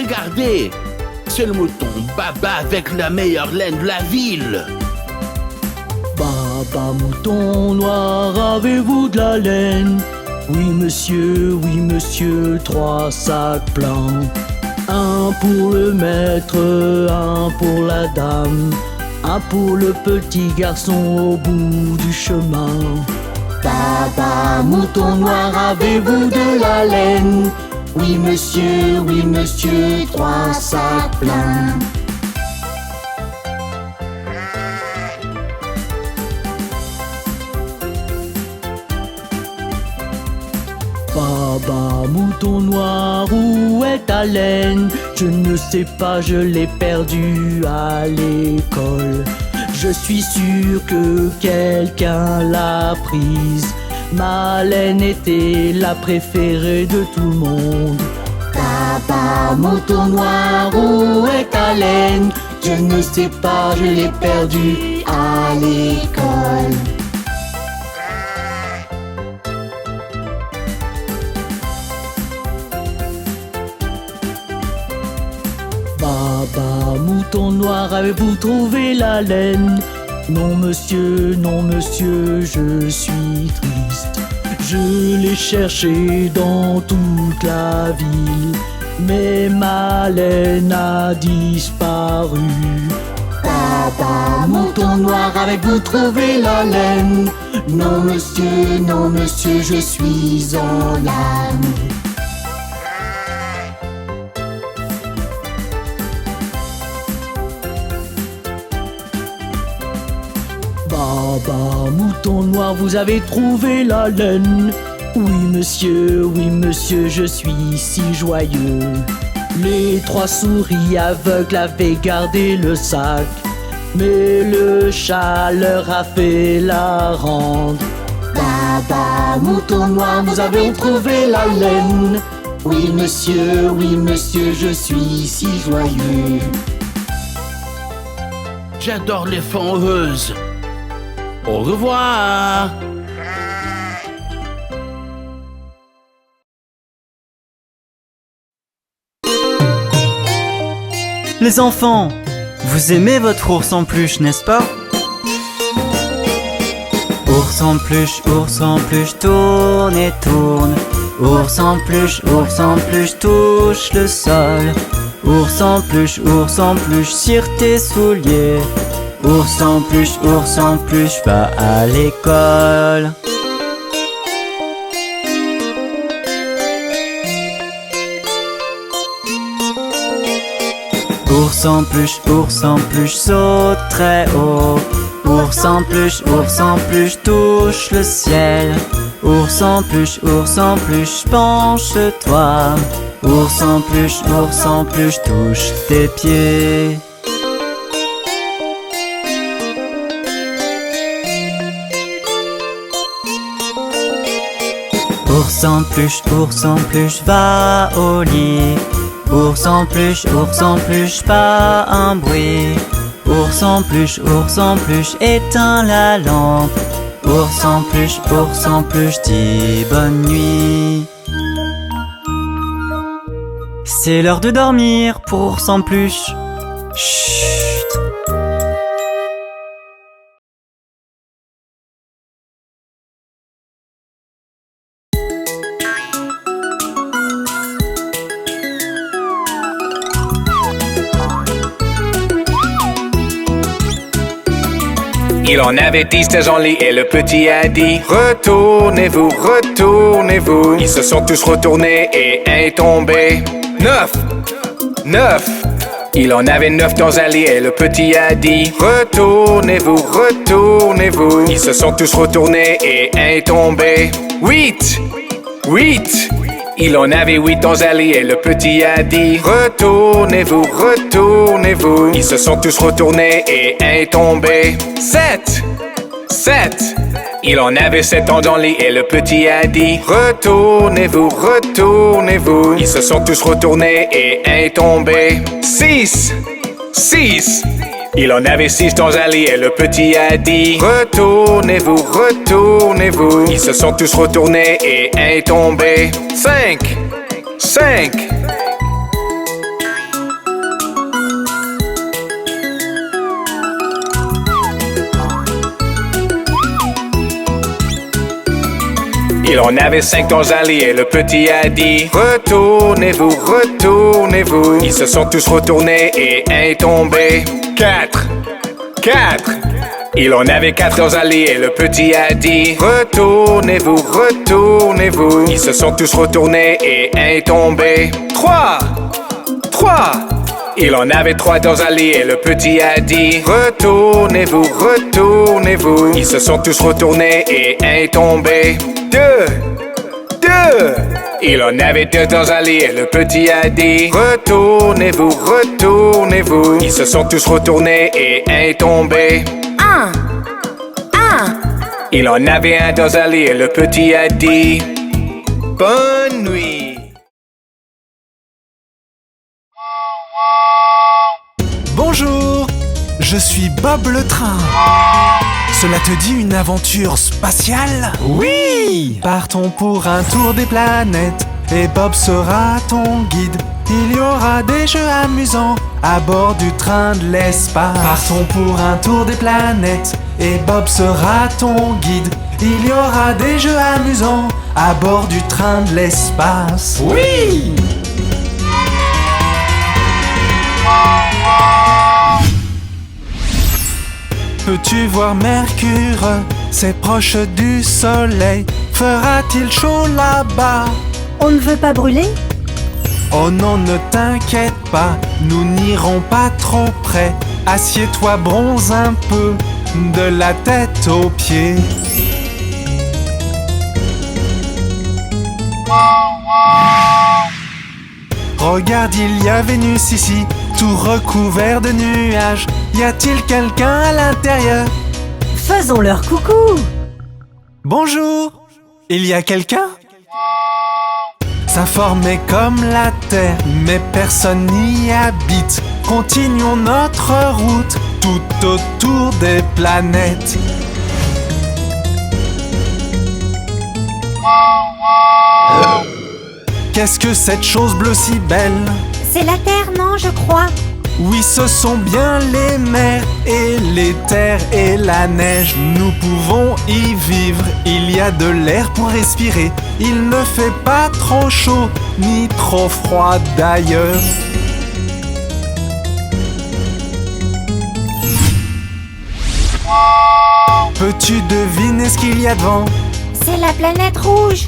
regardez, c'est le mouton Baba avec la meilleure laine de la ville. Baba mouton noir, avez-vous de la laine? Oui monsieur, 3 sacs pleins. Un pour le maître, un pour la dame, un pour le petit garçon au bout du chemin. Baba mouton noir, avez-vous de la laine? Oui monsieur, 3 sacs pleins. Baba mouton noir, où est ta laine? Je ne sais pas, je l'ai perdue à l'école. Je suis sûr que quelqu'un l'a prise. Ma laine était la préférée de tout le monde. Baba mouton noir, où est ta laine? Je ne sais pas, je l'ai perdue à l'école. Baba mouton noir, avez-vous trouvé la laine? Non monsieur, je suis triste. Je l'ai cherchée dans toute la ville, mais ma laine a disparu. Baba mouton noir, avez-vous trouvé la laine? Non monsieur, je suis en larmes. Baba mouton noir, vous avez trouvé la laine? Oui monsieur, je suis si joyeux. Les 3 souris aveugles avaient gardé le sac, mais le chat leur a fait la rendre. Baba mouton noir, vous avez trouvé la laine? Oui monsieur, je suis si joyeux. J'adore les fondeuses. Au revoir. Les enfants, vous aimez votre ours en peluche, n'est-ce pas? Ours en peluche, tourne et tourne. Ours en peluche, touche le sol. Ours en peluche, cire tes souliers. Ours en peluche, va à l'école. Ours en peluche, saute très haut. Ours en peluche, touche le ciel. Ours en peluche, penche-toi. Ours en peluche, touche tes pieds. Ours en peluche, va au lit. Ours en peluche, pas un bruit. Ours en peluche, éteins la lampe. Ours en peluche, dis bonne nuit. C'est l'heure de dormir pour ours en peluche. Chut. Il en avait 10 dans le lit et le petit a dit: retournez-vous, retournez-vous. Ils se sont tous retournés et un est tombé. 9. Il en avait 9 dans un lit et le petit a dit: retournez-vous, retournez-vous. Ils se sont tous retournés et un est tombé. 8. Il en avait 8 dans un lit et le petit a dit: retournez-vous, retournez-vous. Ils se sont tous retournés et un est tombé. 7. Il en avait 7 dans le lit et le petit a dit: retournez-vous, retournez-vous. Ils se sont tous retournés et un est tombé. 6. Il en avait 6 dans un lit et le petit a dit: retournez-vous, retournez-vous. Ils se sont tous retournés et un est tombé. 5. Il en avait 5 dans un lit et le petit a dit retournez-vous, retournez-vous. Ils se sont tous retournés et un est tombé. 4. Il en avait 4 dans un lit et le petit a dit retournez-vous, retournez-vous. Ils se sont tous retournés et un est tombé. 3. Il en avait 3 dans un lit et le petit a dit retournez-vous, retournez-vous. Ils se sont tous retournés et un est tombé. 2. Il en avait 2 dans un lit et le petit a dit retournez-vous, retournez-vous. Ils se sont tous retournés et un est tombé. 1. Il en avait 1 dans un lit et le petit a dit bonne nuit. Bonjour, je suis Bob le train. Cela te dit une aventure spatiale? Oui! Partons pour un tour des planètes et Bob sera ton guide. Il y aura des jeux amusants à bord du train de l'espace. Partons pour un tour des planètes et Bob sera ton guide. Il y aura des jeux amusants à bord du train de l'espace. Oui! Peux-tu voir Mercure? C'est proche du soleil. Fera-t-il chaud là-bas? On ne veut pas brûler? Oh non, ne t'inquiète pas, nous n'irons pas trop près. Assieds-toi, bronze un peu, de la tête aux pieds. Regarde, il y a Vénus ici, tout recouvert de nuages. Y a-t-il quelqu'un à l'intérieur? Faisons leur coucou! Bonjour! Il y a quelqu'un? Sa forme est comme la Terre, mais personne n'y habite. Continuons notre route tout autour des planètes. Qu'est-ce que cette chose bleue si belle? C'est la Terre, non, je crois. Oui, ce sont bien les mers et les terres et la neige. Nous pouvons y vivre, il y a de l'air pour respirer. Il ne fait pas trop chaud, ni trop froid d'ailleurs. Peux-tu deviner ce qu'il y a devant? C'est la planète rouge.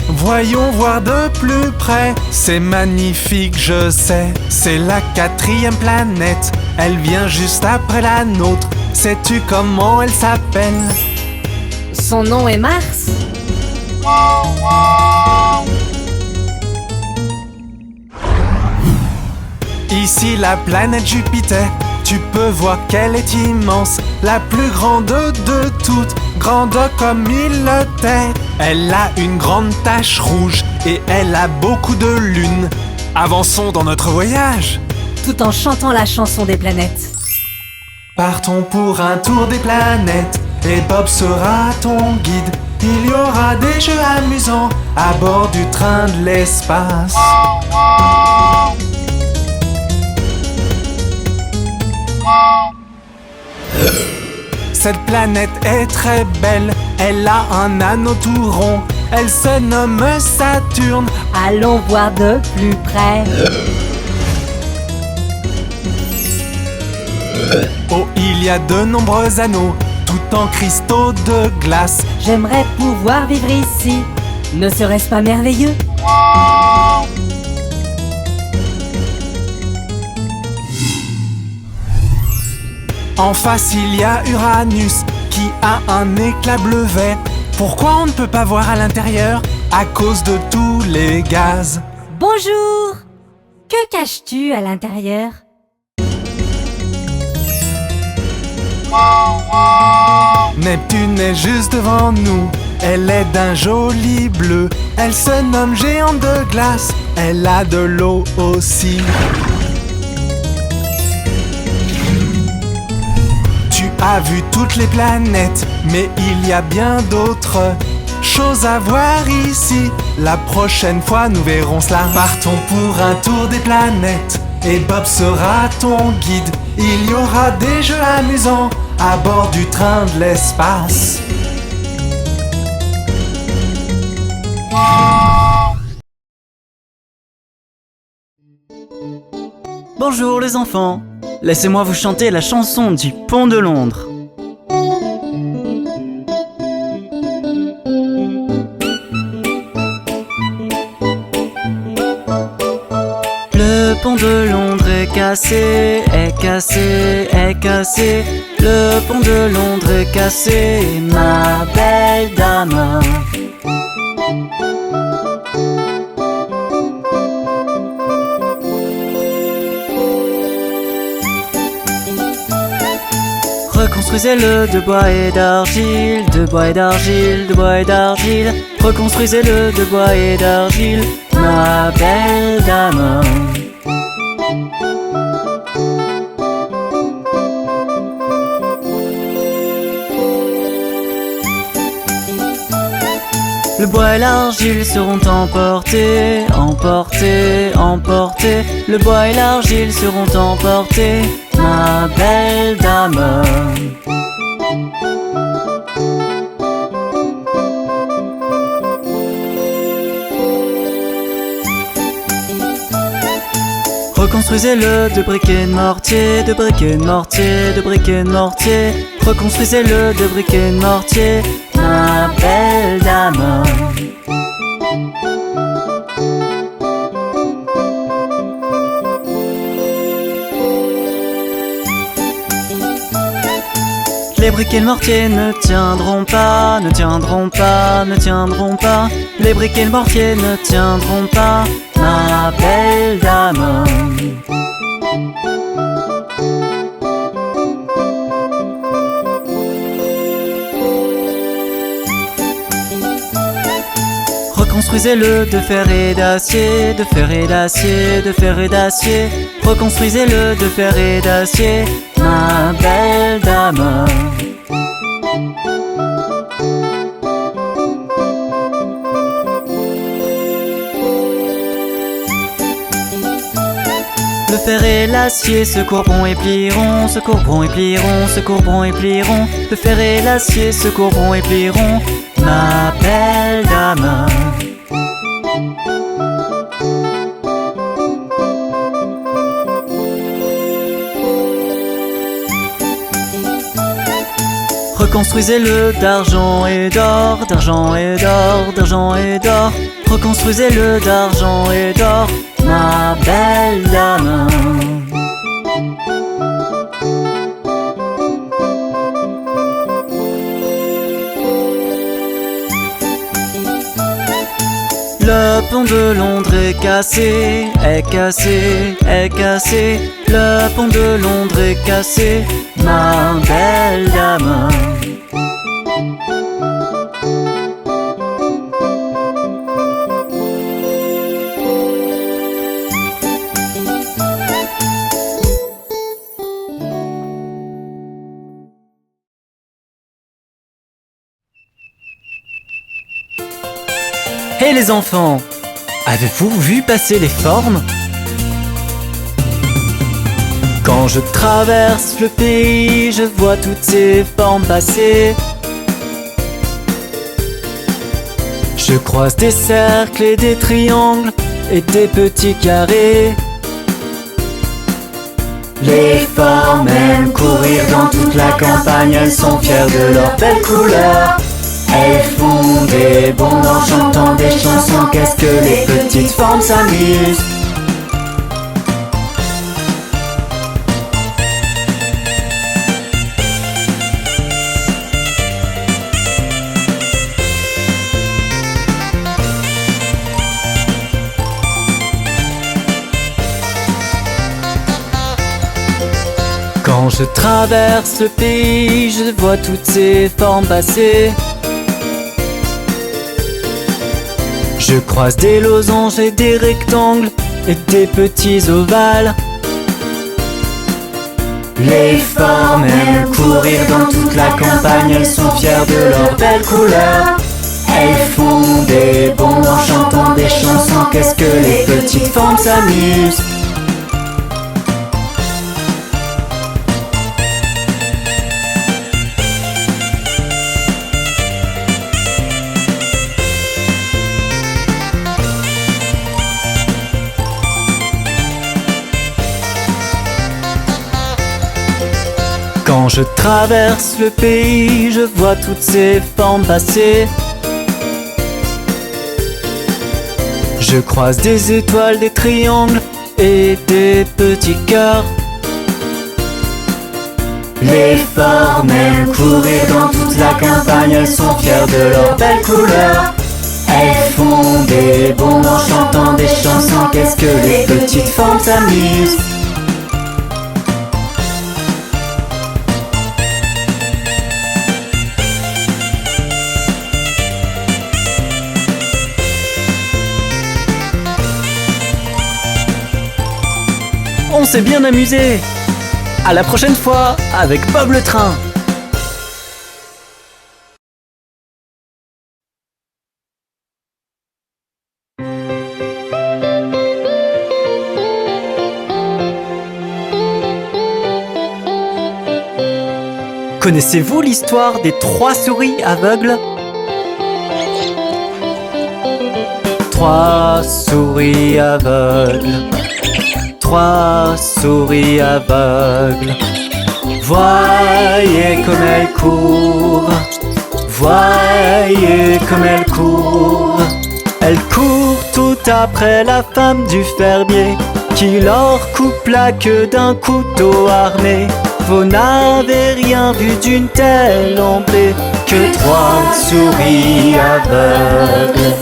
Voyons voir de plus près, c'est magnifique, je sais. C'est la 4e planète, elle vient juste après la nôtre. Sais-tu comment elle s'appelle? Son nom est Mars. Ici la planète Jupiter, tu peux voir qu'elle est immense. La plus grande de toutes, grande comme une terre. Elle a une grande tache rouge et elle a beaucoup de lunes. Avançons dans notre voyage. Tout en chantant la chanson des planètes. Partons pour un tour des planètes et Bob sera ton guide. Il y aura des jeux amusants à bord du train de l'espace. Cette planète est très belle, elle a un anneau tout rond. Elle se nomme Saturne. Allons voir de plus près. Oh, il y a de nombreux anneaux, tout en cristaux de glace. J'aimerais pouvoir vivre ici. Ne serait-ce pas merveilleux? En face, il y a Uranus, qui a un éclat bleu-vert. Pourquoi on ne peut pas voir à l'intérieur? À cause de tous les gaz. Bonjour! Que caches-tu à l'intérieur? Neptune est juste devant nous. Elle est d'un joli bleu. Elle se nomme géante de glace. Elle a de l'eau aussi. Tu as vu toutes les planètes, mais il y a bien d'autres choses à voir ici. La prochaine fois, nous verrons cela. Partons pour un tour des planètes et Bob sera ton guide. Il y aura des jeux amusants à bord du train de l'espace. Bonjour les enfants. Laissez-moi vous chanter la chanson du Pont de Londres. Le pont de Londres est cassé, est cassé, est cassé. Le pont de Londres est cassé, ma belle dame. Reconstruisez-le de bois et d'argile, de bois et d'argile, de bois et d'argile. Reconstruisez-le de bois et d'argile, ma belle dame. Le bois et l'argile seront emportés, emportés, emportés. Le bois et l'argile seront emportés, ma belle dame. Reconstruisez-le de briquets de mortier, de briquets de mortier, de briquets de mortier. Reconstruisez-le de briquets de mortier, ma belle dame. Les briquets de mortier ne tiendront pas, ne tiendront pas, ne tiendront pas. Les briquets de mortier ne tiendront pas, ma belle dame. Reconstruisez-le de fer et d'acier, de fer et d'acier, de fer et d'acier. Reconstruisez-le de fer et d'acier, ma belle dame. Le fer et l'acier se courberont et plieront, se courberont et plieront, se courberont et plieront. Le fer et l'acier se courberont et plieront, ma belle dame. Reconstruisez-le d'argent et d'or, d'argent et d'or, d'argent et d'or. Reconstruisez-le d'argent et d'or, ma belle dame. Le pont de Londres est cassé, est cassé, est cassé. Le pont de Londres est cassé, ma belle dame. Hé les enfants, avez-vous vu passer les formes? Quand je traverse le pays, je vois toutes ces formes passer. Je croise des cercles et des triangles et des petits carrés. Les formes aiment courir dans toute la campagne, elles sont fières de leurs belles couleurs. Elles font des bonds en chantant des chansons, qu'est-ce que les petites formes s'amusent. Quand je traverse le pays, je vois toutes ces formes passer. Je croise des losanges et des rectangles et des petits ovales. Les formes aiment courir dans toute la campagne, elles sont fières de leurs belles couleurs. Elles font des bonds en chantant des chansons, qu'est-ce que les petites formes s'amusent. Quand je traverse le pays, je vois toutes ces formes passer. Je croise des étoiles, des triangles et des petits cœurs. Les formes aiment courir dans toute la campagne, elles sont fières de leurs belles couleurs. Elles font des bonds en chantant des chansons, qu'est-ce que les petites formes s'amusent. On s'est bien amusé. À la prochaine fois avec Bob le Train. Connaissez-vous l'histoire des 3 souris aveugles? 3 souris aveugles. 3 souris aveugles. Voyez comme elles courent. Voyez comme elles courent. Elles courent tout après la femme du fermier qui leur coupe la queue d'un couteau armé. Vous n'avez rien vu d'une telle emblée que 3 souris aveugles.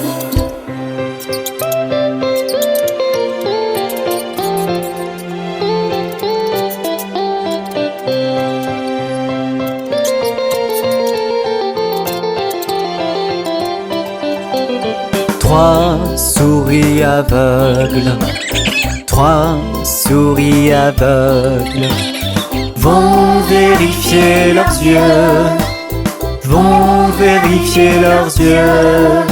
Trois souris aveugles, 3 souris aveugles vont vérifier leurs yeux, vont vérifier leurs yeux.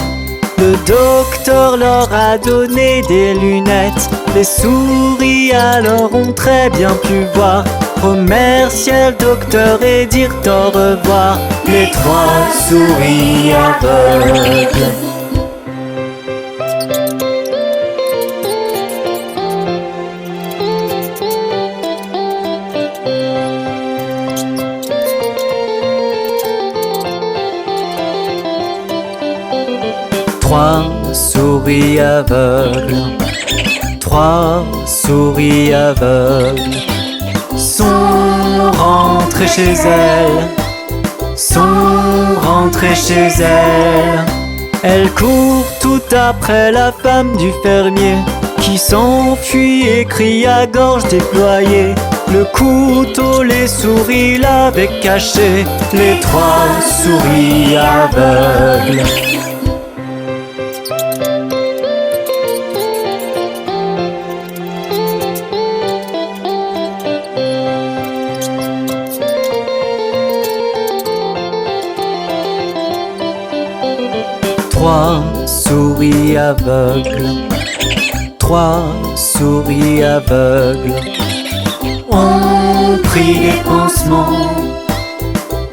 Le docteur leur a donné des lunettes, les souris alors ont très bien pu voir. Remercier le docteur et dire au revoir, les 3 souris aveugles. Trois souris aveugles, 3 souris aveugles sont rentrées chez elles, sont rentrées chez elles. Elles courent tout après la femme du fermier qui s'enfuit et crie à gorge déployée. Le couteau, les souris l'avaient caché, les 3 souris aveugles. Trois souris aveugles, 3 souris aveugles ont pris des pansements,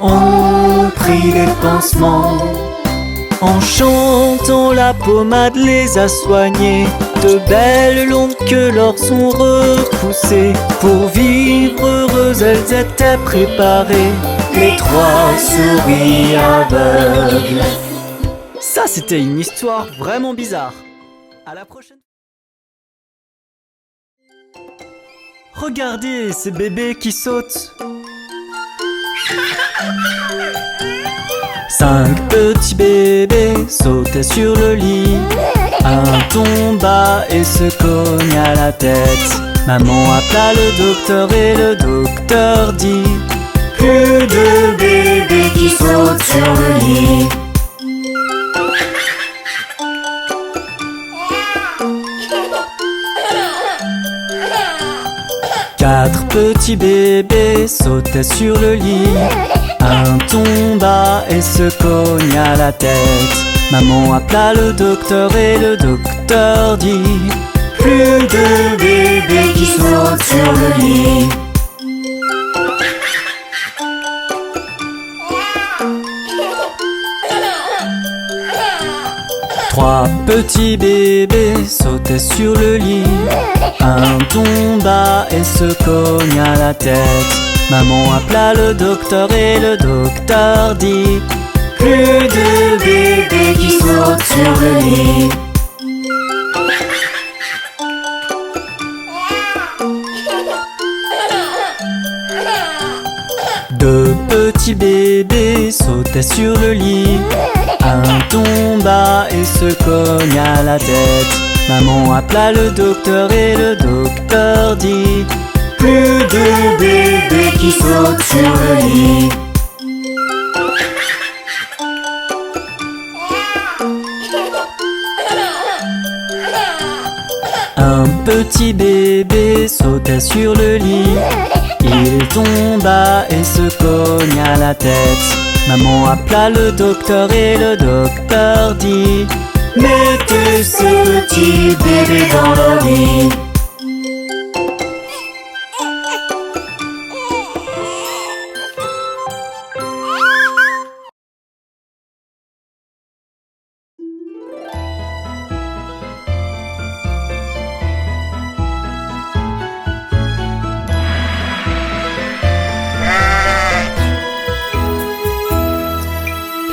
ont pris des pansements. En chantant, la pommade les a soignées, de belles longues queues leur sont repoussées. Pour vivre heureuses, elles étaient préparées, les 3 souris aveugles. Ça, c'était une histoire vraiment bizarre. À la prochaine. Regardez ces bébés qui sautent. 5 petits bébés sautaient sur le lit. Un tomba et se cogna à la tête. Maman appela le docteur et le docteur dit: plus de bébés qui sautent sur le lit. 4 petits bébés sautaient sur le lit. Un tomba et se cogna à la tête. Maman appela le docteur et le docteur dit: plus de bébés qui sautent sur le lit. 3 petit bébé sautait sur le lit. Un tomba et se cogna la tête. Maman appela le docteur et le docteur dit: plus de bébés qui sautent sur le lit. Deux petits bébés sautaient sur le lit. Un tomba et se cogna la tête. Maman appela le docteur et le docteur dit: plus de bébés qui sautent sur le lit. Un petit bébé sautait sur le lit. Il tomba et se cogna la tête. Maman appela le docteur et le docteur dit: mettez ce petit bébé dans le lit.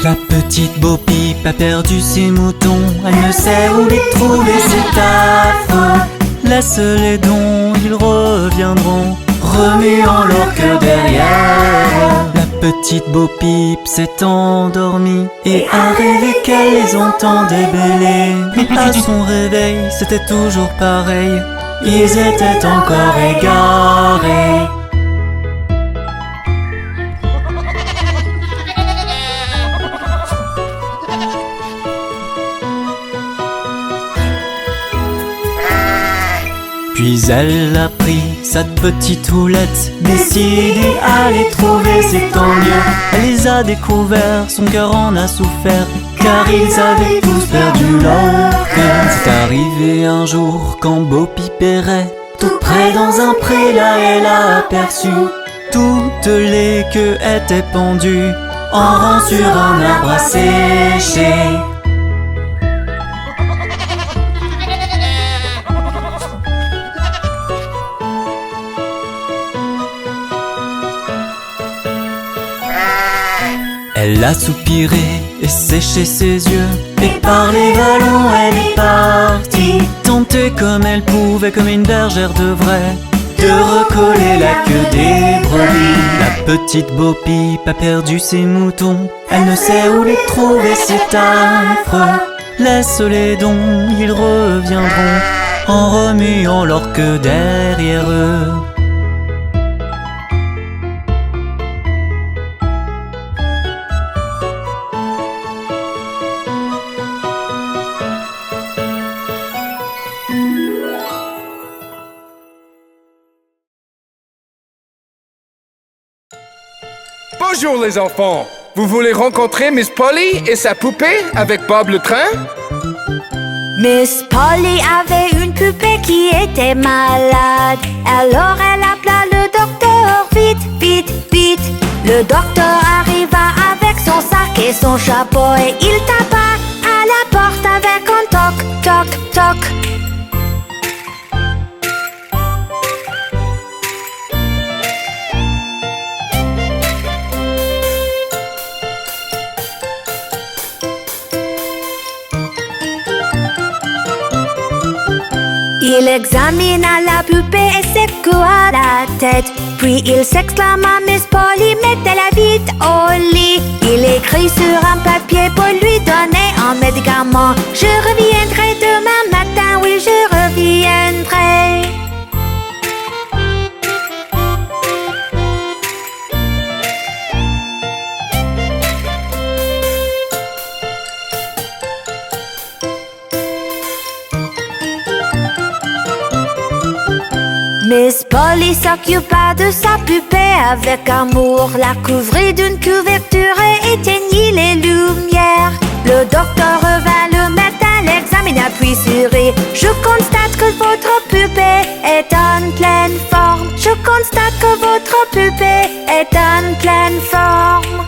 La petite Bo Peep a perdu ses moutons. Elle ne sait où les trouver, c'est affreux. Laisse-les donc, ils reviendront, remuant leur queue derrière. La petite Bo Peep s'est endormie et a rêvé qu'elle les entendait bêler. Mais à son réveil, c'était toujours pareil. Ils étaient encore égarés. Puis elle a pris sa petite houlette, décidée à les trouver, c'est tant mieux. Elle les a découverts, son cœur en a souffert, car ils avaient tous perdu leur cœur. C'est arrivé un jour quand Bo Peep errait, tout près dans un pré, là elle a aperçu toutes les queues étaient pendues en rang sur un arbre à sécher. Elle a soupiré et séché ses yeux, et par les vallons elle est partie, tentée comme elle pouvait, comme une bergère de vrai, de recoller la queue des brebis. La petite Bo Peep a perdu ses moutons, elle ne sait où les trouver, c'est affreux. Laisse-les donc, ils reviendront, en remuant leur queue derrière eux. Bonjour les enfants. Vous voulez rencontrer Miss Polly et sa poupée avec Bob le train? Miss Polly avait une poupée qui était malade. Alors elle appela le docteur, vite, vite, vite. Le docteur arriva avec son sac et son chapeau et il tapa à la porte avec un toc, toc, toc. Il examina la poupée et secoua la tête. Puis il s'exclama: Miss Polly, mettez-la vite au lit. Il écrit sur un papier pour lui donner un médicament. Je reviendrai demain matin, oui, je reviendrai. Miss Polly s'occupa de sa poupée avec amour, la couvrit d'une couverture et éteignit les lumières. Le docteur revint le matin, l'examina puis sourit. Je constate que votre poupée est en pleine forme. Je constate que votre poupée est en pleine forme.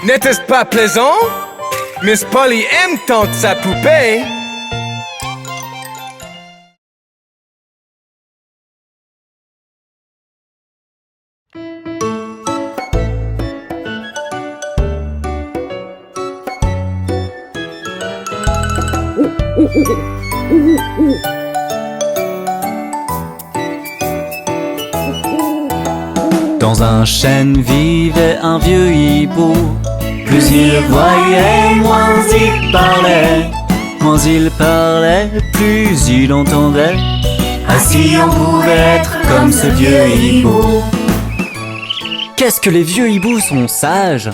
N'était-ce pas plaisant? Miss Polly aime tant sa poupée. Dans un chêne vivait un vieux hibou. Plus il voyait, moins il parlait. Moins il parlait, plus il entendait. Ainsi on pouvait être comme ce vieux hibou. Qu'est-ce que les vieux hiboux sont sages!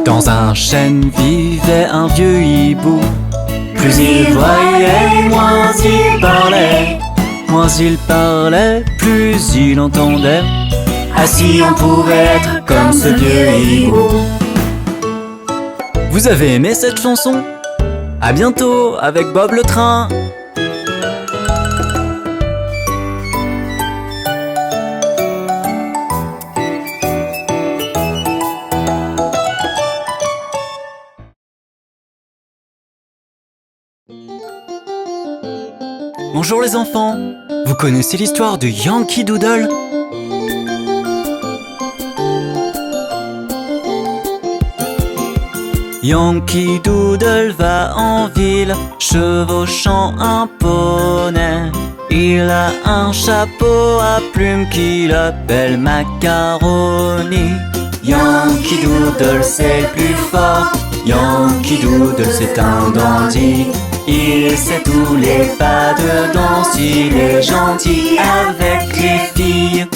Dans un chêne vivait un vieux hibou. Plus il voyait, moins il parlait. Moins il parlait, plus il entendait. Ainsi on pouvait être comme ce vieux hibou. Vous avez aimé cette chanson? À bientôt avec Bob le train. Bonjour les enfants, vous connaissez l'histoire de Yankee Doodle? Yankee Doodle va en ville, chevauchant un poney. Il a un chapeau à plumes qu'il appelle Macaroni. Yankee Doodle c'est le plus fort, Yankee Doodle c'est un dandy. Il sait tous les pas de danse, il est gentil avec les filles.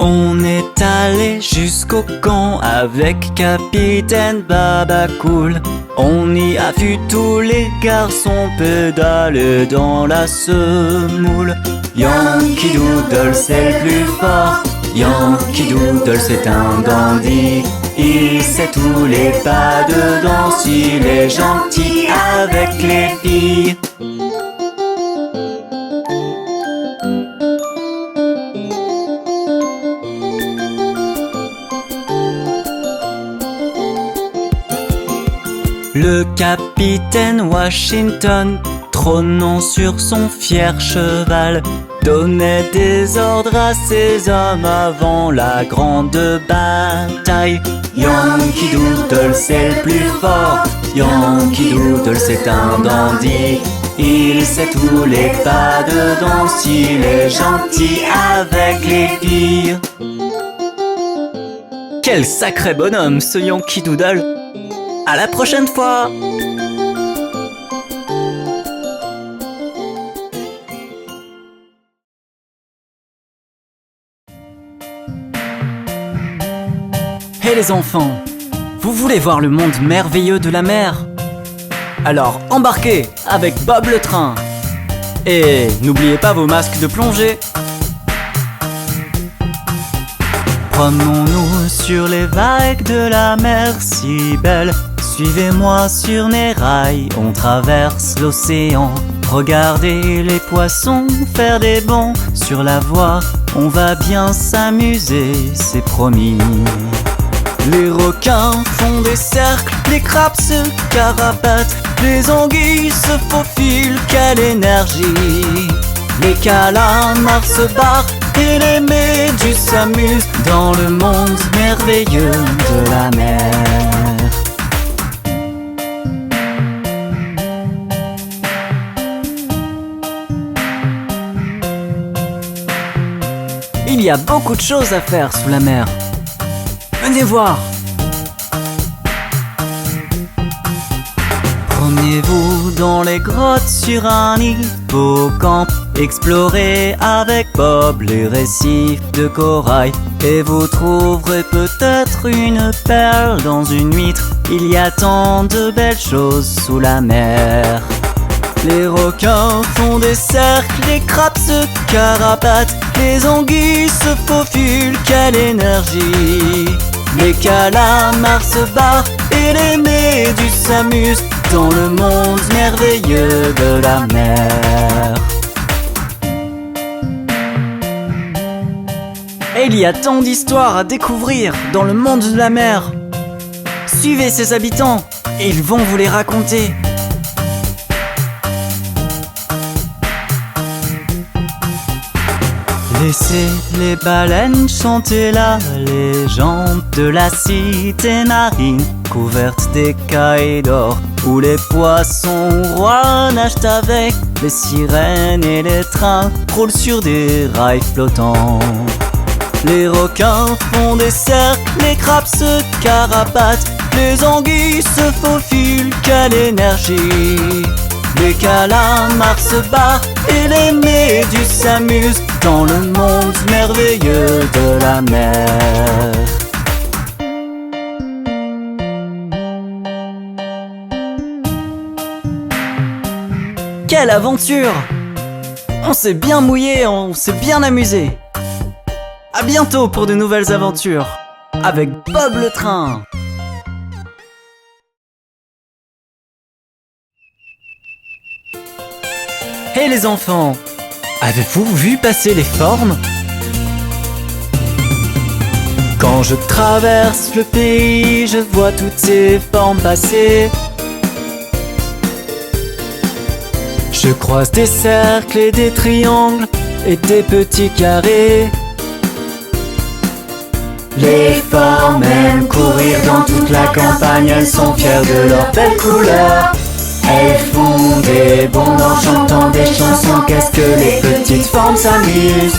On est allé jusqu'au camp avec Capitaine Babacool. On y a vu tous les garçons pédaler dans la semoule. Yankee Doodle c'est le plus fort, Yankee Doodle c'est un dandy. Il sait tous les pas de danse, il est gentil avec les filles. Le capitaine Washington, trônant sur son fier cheval, donnait des ordres à ses hommes avant la grande bataille. Yankee Doodle c'est le plus fort, Yankee Doodle c'est un dandy. Il sait tous les pas de danse, il est gentil avec les filles. Quel sacré bonhomme ce Yankee Doodle! À la prochaine fois! Hey les enfants, vous voulez voir le monde merveilleux de la mer? Alors embarquez avec Bob le train! Et n'oubliez pas vos masques de plongée! Promenons-nous sur les vagues de la mer si belle. Suivez-moi sur mes rails, on traverse l'océan. Regardez les poissons faire des bonds sur la voie. On va bien s'amuser, c'est promis. Les requins font des cercles, les crabes se carapatent, les anguilles se faufilent, quelle énergie! Les calamars se barrent et les méduses s'amusent dans le monde merveilleux de la mer. Il y a beaucoup de choses à faire sous la mer. Venez voir! Promenez-vous dans les grottes sur un hippocampe. Explorez avec Bob les récifs de corail. Et vous trouverez peut-être une perle dans une huître. Il y a tant de belles choses sous la mer. Les requins font des cercles, les crabes se carapatent, les anguilles se faufilent, quelle énergie! Les calamars se barrent et les méduses s'amusent dans le monde merveilleux de la mer. Et il y a tant d'histoires à découvrir dans le monde de la mer. Suivez ses habitants et ils vont vous les raconter. Laissez les baleines chanter la légende de la cité marine couverte d'écailles d'or, où les poissons rois nagent avec les sirènes et les trains roulent sur des rails flottants. Les requins font des cercles, les crabes se carapatent, les anguilles se faufilent, quelle énergie! Les calamars se barrent et les méduses s'amusent dans le monde merveilleux de la mer. Quelle aventure! On s'est bien mouillé, on s'est bien amusé. À bientôt pour de nouvelles aventures avec Bob le Train. Hey les enfants, avez-vous vu passer les formes? Quand je traverse le pays, je vois toutes ces formes passer. Je croise des cercles et des triangles et des petits carrés. Les formes aiment courir dans toute la campagne, elles sont fières de leurs belles couleurs. Elles font des bonds en chantant des chansons, qu'est-ce que les petites formes s'amusent.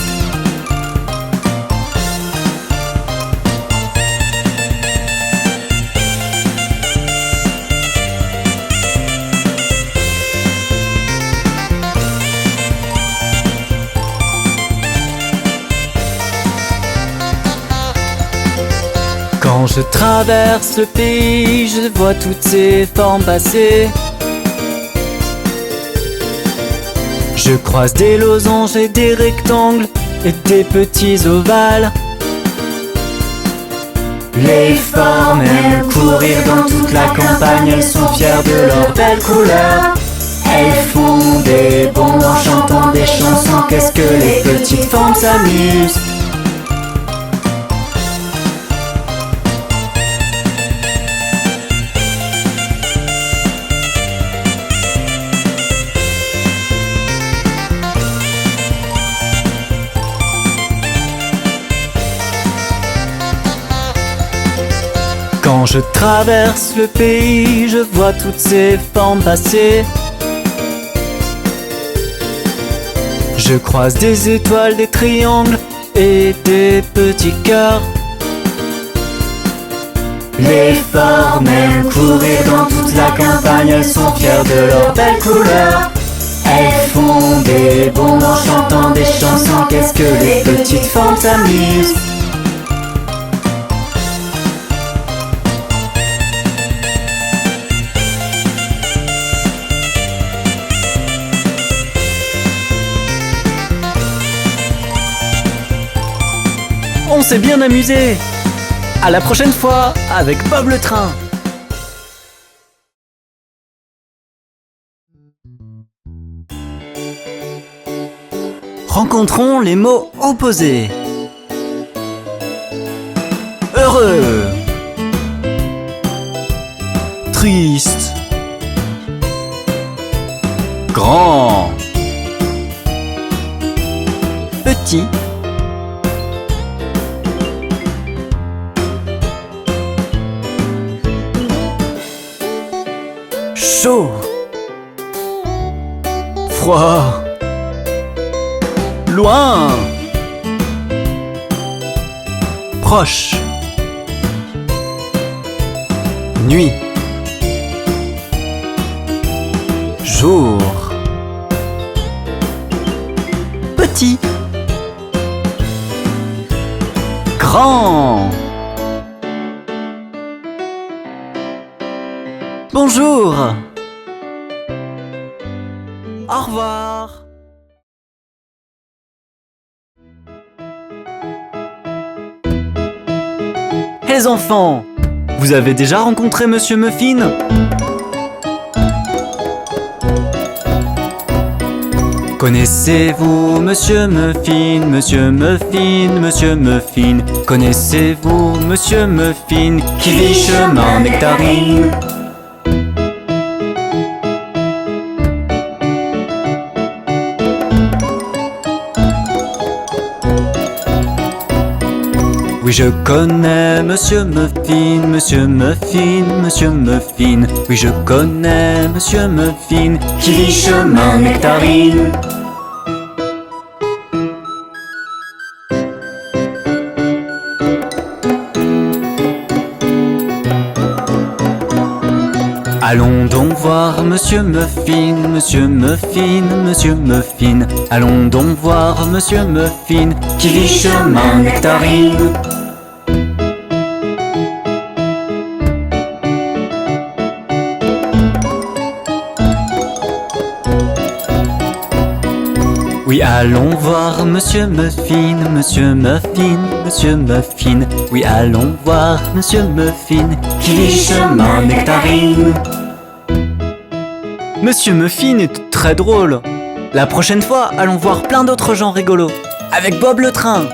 Quand je traverse le pays, je vois toutes ces formes passer. Je croise des losanges et des rectangles et des petits ovales. Les formes aiment courir dans toute la campagne, elles sont fières de leurs belles couleurs. Elles font des bonds en chantant des chansons, qu'est-ce que les petites formes s'amusent. Quand je traverse le pays, je vois toutes ces formes passer. Je croise des étoiles, des triangles et des petits cœurs. Les formes aiment courir dans toute la campagne, elles sont fières de leurs belles couleurs. Elles font des bonds en chantant des chansons, qu'est-ce que les petites formes s'amusent. On s'est bien amusé. À la prochaine fois avec Bob le Train. Rencontrons les mots opposés. Heureux, triste, grand, petit, chaud, froid, loin, proche, nuit, jour, petit, grand. Bonjour. revoir. Les enfants, vous avez déjà rencontré Monsieur Muffin? Connaissez-vous Monsieur Muffin, Monsieur Muffin, Monsieur Muffin? Connaissez-vous Monsieur Muffin qui vit chemin Nectarine? Oui, je connais Monsieur Muffin, Monsieur Muffin, Monsieur Muffin. Oui, je connais Monsieur Muffin qui vit chemin Nectarine. Allons donc voir Monsieur Muffin, Monsieur Muffin, Monsieur Muffin. Allons donc voir Monsieur Muffin qui vit chemin Nectarine. Oui, allons voir Monsieur Muffin, Monsieur Muffin, Monsieur Muffin. Oui, allons voir Monsieur Muffin qui vit chemin Nectarine. Monsieur Muffin est très drôle. La prochaine fois, allons voir plein d'autres gens rigolos. Avec Bob le train.